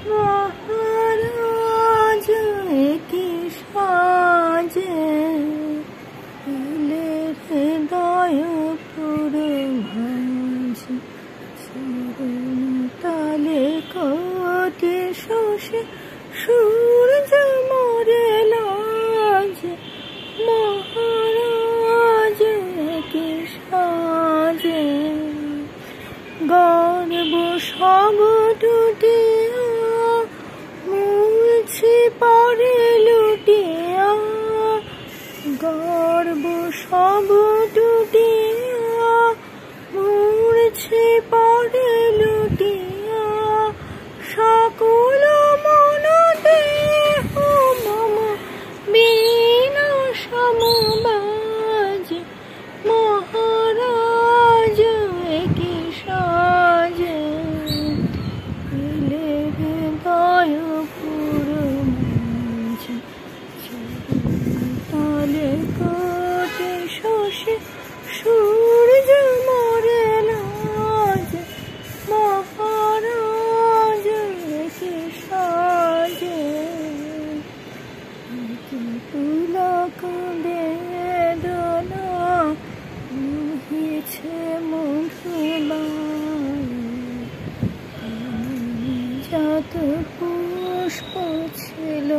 মহারাজ কি সাজে এলে হৃদয়পুর ভাঁজে, চরণ তালে কোটি শোষে সূর্য মোরে লাজে। মহারাজ কি সাজে গর্ব সব টুটিয়া মুছে পড়ে লুটিয়া, গর্ব সব টুটিয়া মুছে পড়ে লুটিয়া, সকল মন দেহ মম বীণা সমবাজে। মহারাজ কি সাজে এলে হৃদয়পুর ভাঁজে, তালে কোটি শোষে সূর্য মোরে লাজে। মহারাজ কি সাজে পুলক বেদনা মুহিছে মধুবায়, যত পুষ্প ছিল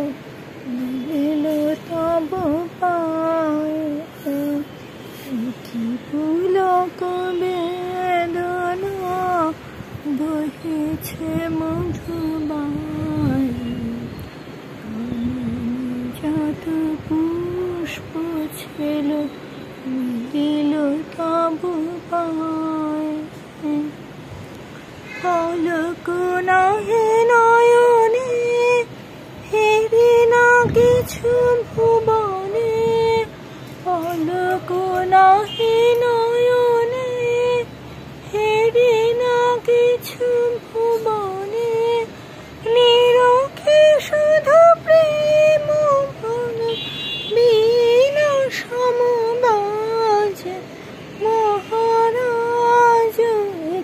নীল তব পায়ে। কি পুলক বেদনা বহিছে মধুবায়, যত পুষ্প ছিল নীল তব পায়ে। পলক নাহি নয়নে হেরি না কিছু ভুবনে, পলক নাহি নয়নে হেরি না কিছু ভুবনে, নিরখে শুধু প্রেম বন বীণা সমবাজে। মহারাজ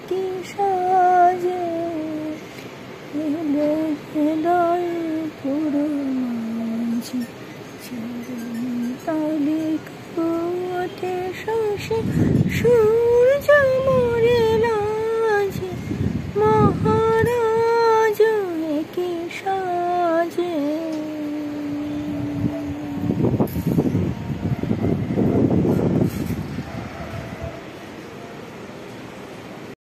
কি সাজে এলে হৃদয়পুর ভাঁজে, চরণ তালে কোটি শোষে